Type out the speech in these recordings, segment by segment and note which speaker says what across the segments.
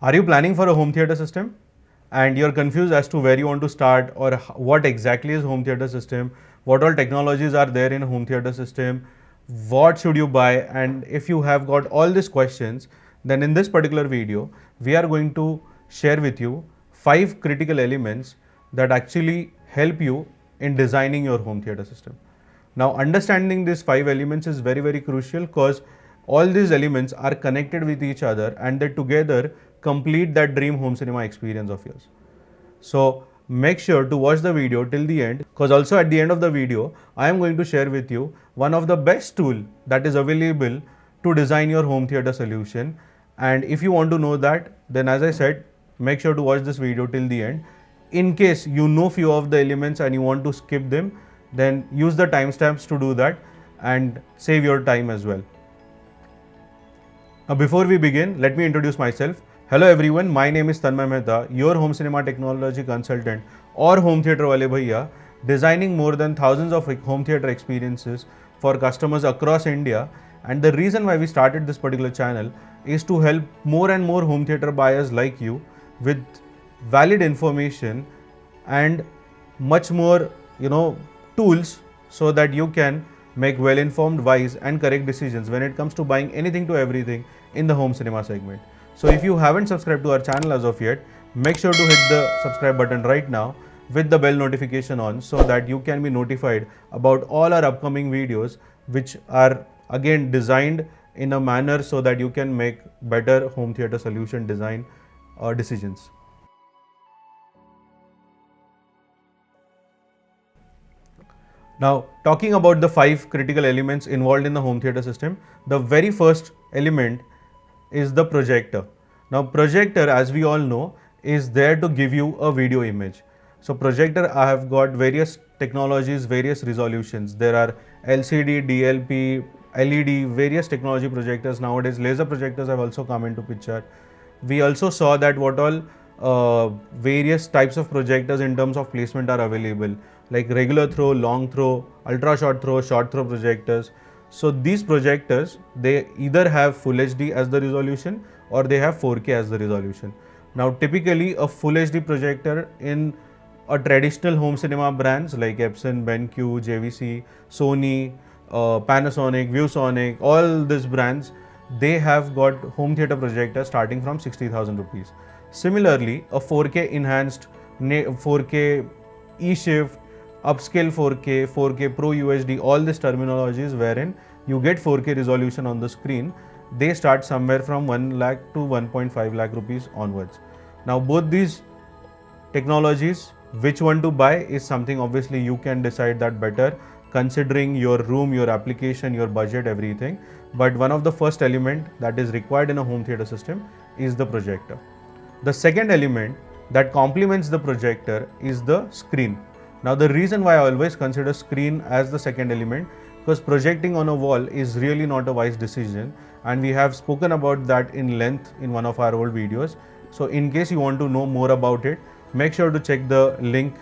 Speaker 1: Are you planning for a home theater system and you're confused as to where you want to start or what exactly is home theater system, what all technologies are there in a home theater system, what should you buy, and if you have got all these questions, then in this particular video we are going to share with you 5 critical elements that actually help you in designing your home theater system. Now, understanding these 5 elements is very crucial because all these elements are connected with each other and they together complete that dream home cinema experience of yours. So, make sure to watch the video till the end, because also at the end of the video I am going to share with you one of the best tool that is available to design your home theater solution. And if you want to know that, then as I said, make sure to watch this video till the end. In case you know few of the elements and you want to skip them, then use the timestamps to do that and save your time as well. Now, before we begin, let me introduce myself. Hello everyone, my name is Tanmay Mehta, your home cinema technology consultant or home theater wale bhaiya, designing more than thousands of home theater experiences for customers across India. And the reason why we started this particular channel is to help more and more home theater buyers like you with valid information and much more tools so that you can make well-informed, wise and correct decisions when it comes to buying anything to everything in the home cinema segment. So if you haven't subscribed to our channel as of yet, make sure to hit the subscribe button right now with the bell notification on so that you can be notified about all our upcoming videos, which are again designed in a manner so that you can make better home theater solution design decisions. Now, talking about the 5 critical elements involved in the home theater system, the very first element is the projector. Now, projector, as we all know, is there to give you a video image. So, projector, I have got various technologies, various resolutions. There are LCD, DLP, LED, various technology projectors. Nowadays, laser projectors have also come into picture. We also saw that what all various types of projectors in terms of placement are available, like regular throw, long throw, ultra short throw projectors. So these projectors, they either have Full HD as the resolution or they have 4K as the resolution. Now typically a Full HD projector in a traditional home cinema brands like Epson, BenQ, JVC, Sony, Panasonic, ViewSonic, all these brands, they have got home theater projectors starting from 60,000 rupees. Similarly, a 4K enhanced, 4K eShift, upscale 4K, 4K Pro UHD, all these terminologies wherein you get 4K resolution on the screen, they start somewhere from 1 lakh to 1.5 lakh rupees onwards. Now both these technologies, which one to buy is something obviously you can decide that better considering your room, your application, your budget, everything. But one of the first element that is required in a home theater system is the projector. The second element that complements the projector is the screen. Now the reason why I always consider screen as the second element, because projecting on a wall is really not a wise decision, and we have spoken about that in length in one of our old videos. So in case you want to know more about it, make sure to check the link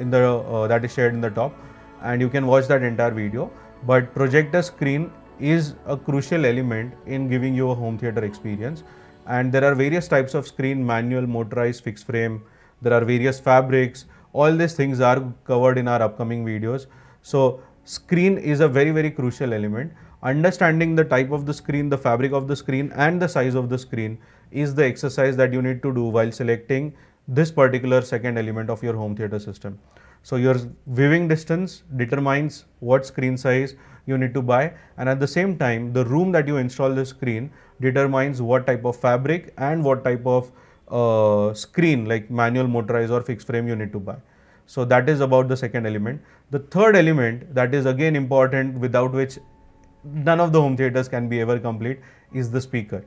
Speaker 1: in the that is shared in the top and you can watch that entire video. But projector screen is a crucial element in giving you a home theater experience. And there are various types of screen: manual, motorized, fixed frame. There are various fabrics. All these things are covered in our upcoming videos. So screen is a very crucial element. Understanding the type of the screen, the fabric of the screen and the size of the screen is the exercise that you need to do while selecting this particular second element of your home theater system. So your viewing distance determines what screen size you need to buy, and at the same time the room that you install the screen determines what type of fabric and what type of screen, like manual, motorized or fixed frame, you need to buy. So that is about the second element. The third element that is again important, without which none of the home theaters can be ever complete, is the speaker.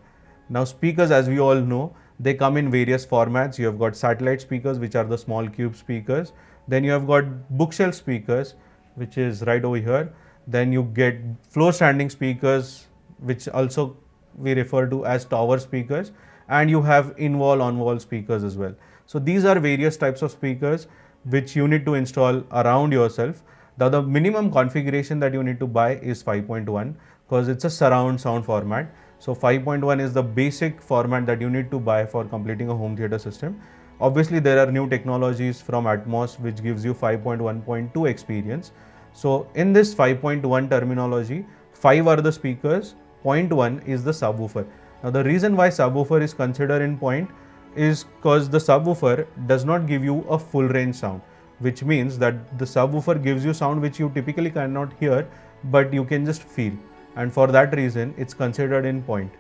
Speaker 1: Now speakers, as we all know, they come in various formats. You have got satellite speakers, which are the small cube speakers. Then you have got bookshelf speakers, which is right over here. Then you get floor standing speakers, which also we refer to as tower speakers. And you have in-wall, on-wall speakers as well. So these are various types of speakers which you need to install around yourself. The minimum configuration that you need to buy is 5.1 because it's a surround sound format. So 5.1 is the basic format that you need to buy for completing a home theater system. Obviously, there are new technologies from Atmos which gives you 5.1.2 experience. So in this 5.1 terminology, 5 are the speakers, point 1 is the subwoofer. Now the reason why subwoofer is considered in point is because the subwoofer does not give you a full range sound, which means that the subwoofer gives you sound which you typically cannot hear, but you can just feel, and for that reason it's considered in point.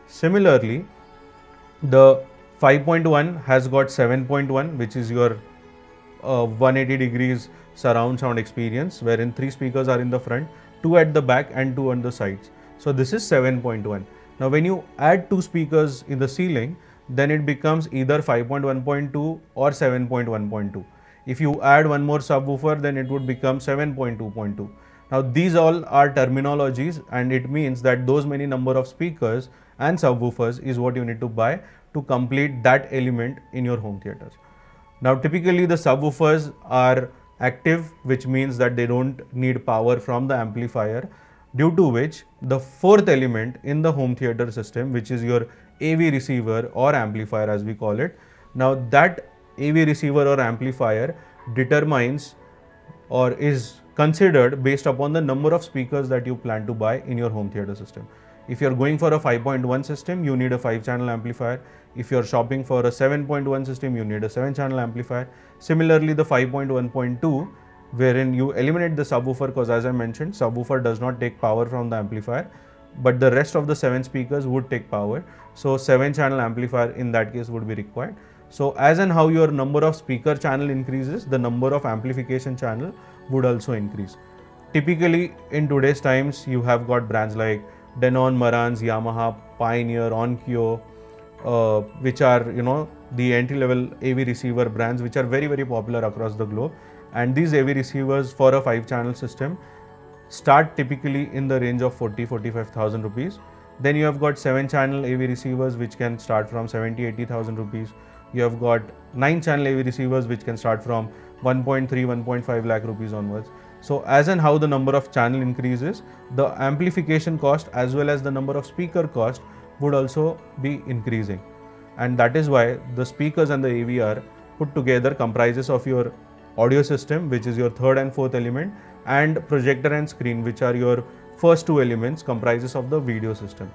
Speaker 1: Similarly, the 5.1 has got 7.1, which is your 180 degrees surround sound experience, wherein 3 speakers are in the front, 2 at the back and 2 on the sides. So this is 7.1. Now when you add 2 speakers in the ceiling, then it becomes either 5.1.2 or 7.1.2. If you add one more subwoofer, then it would become 7.2.2. Now these all are terminologies, and it means that those many number of speakers and subwoofers is what you need to buy to complete that element in your home theaters. Now typically the subwoofers are active, which means that they don't need power from the amplifier, due to which the fourth element in the home theater system, which is your AV receiver or amplifier as we call it. Now that AV receiver or amplifier determines or is considered based upon the number of speakers that you plan to buy in your home theater system. If you are going for a 5.1 system, you need a 5-channel amplifier. If you are shopping for a 7.1 system, you need a 7-channel amplifier. Similarly, the 5.1.2, wherein you eliminate the subwoofer, because as I mentioned, subwoofer does not take power from the amplifier, but the rest of the 7 speakers would take power. So 7-channel amplifier in that case would be required. So as and how your number of speaker channel increases, the number of amplification channel would also increase. Typically in today's times, you have got brands like Denon, Marantz, Yamaha, Pioneer, Onkyo, which are the entry-level AV receiver brands which are very popular across the globe. And these AV receivers for a 5-channel system start typically in the range of 40,000-45,000 rupees. Then you have got 7-channel AV receivers which can start from 70,000-80,000 rupees. You have got 9-channel AV receivers which can start from 1.3-1.5 lakh rupees onwards. So as and how the number of channel increases, the amplification cost as well as the number of speaker cost would also be increasing. And that is why the speakers and the AVR put together comprises of your audio system, which is your third and fourth element, and projector and screen, which are your first 2 elements, comprises of the video system.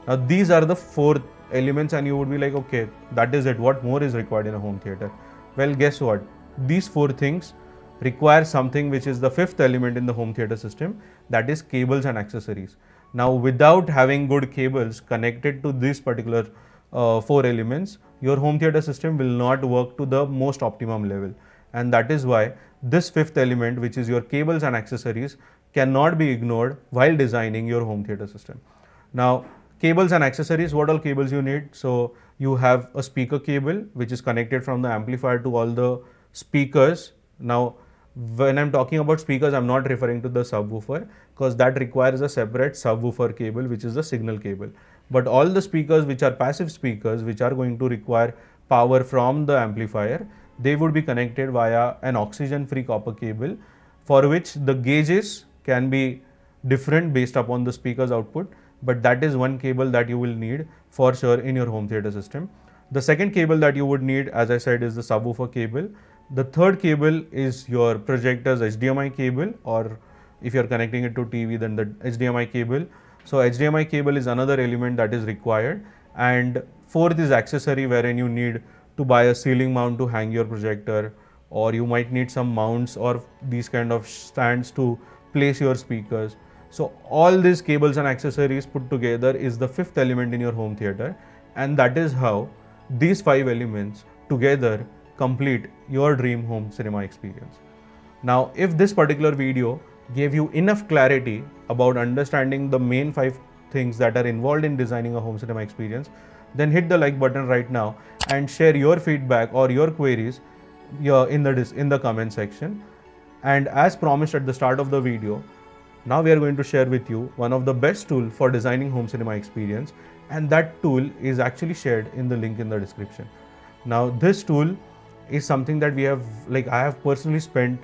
Speaker 1: Now these are the 4 elements, and you would be like, okay, that is it, what more is required in a home theater? Well, guess what? These 4 things require something which is the 5th element in the home theater system, that is cables and accessories. Now without having good cables connected to these particular 4 elements, your home theater system will not work to the most optimum level. And that is why this 5th element, which is your cables and accessories, cannot be ignored while designing your home theater system. Now cables and accessories, what all cables you need? So you have a speaker cable which is connected from the amplifier to all the speakers. Now when I'm talking about speakers, I'm not referring to the subwoofer, because that requires a separate subwoofer cable, which is the signal cable. But all the speakers which are passive speakers, which are going to require power from the amplifier, they would be connected via an oxygen-free copper cable, for which the gauges can be different based upon the speaker's output. But that is one cable that you will need for sure in your home theater system. The second cable that you would need, as I said, is the subwoofer cable. The third cable is your projector's HDMI cable, or if you're connecting it to TV, then the HDMI cable. So HDMI cable is another element that is required. And fourth is accessory, wherein you need to buy a ceiling mount to hang your projector, or you might need some mounts or these kind of stands to place your speakers. So all these cables and accessories put together is the 5th element in your home theater, and that is how these 5 elements together complete your dream home cinema experience. Now, if this particular video gave you enough clarity about understanding the main 5 things that are involved in designing a home cinema experience, then hit the like button right now and share your feedback or your queries in the comment section. And as promised at the start of the video, now we are going to share with you one of the best tools for designing home cinema experience, and that tool is actually shared in the link in the description. Now this tool is something that I have personally spent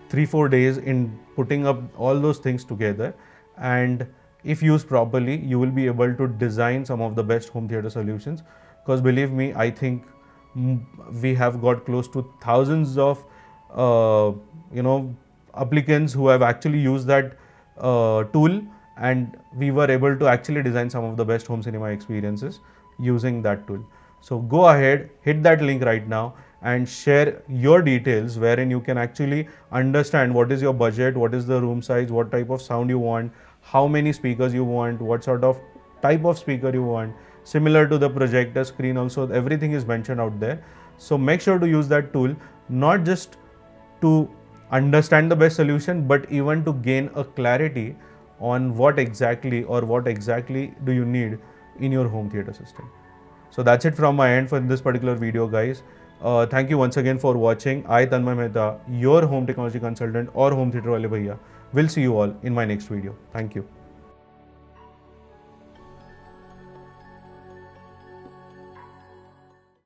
Speaker 1: 3-4 days in putting up all those things together, and if used properly, you will be able to design some of the best home theater solutions. Because believe me, I think we have got close to thousands of applicants who have actually used that tool, and we were able to actually design some of the best home cinema experiences using that tool. So go ahead, hit that link right now and share your details, wherein you can actually understand what is your budget, what is the room size, what type of sound you want, how many speakers you want, what sort of type of speaker you want, similar to the projector screen also, everything is mentioned out there. So make sure to use that tool, not just to understand the best solution, but even to gain a clarity on what exactly do you need in your home theater system. So that's it from my end for this particular video, guys. Thank you once again for watching. I, Tanmay Mehta, your home technology consultant or home theater wale bhaiya, will see you all in my next video. Thank you.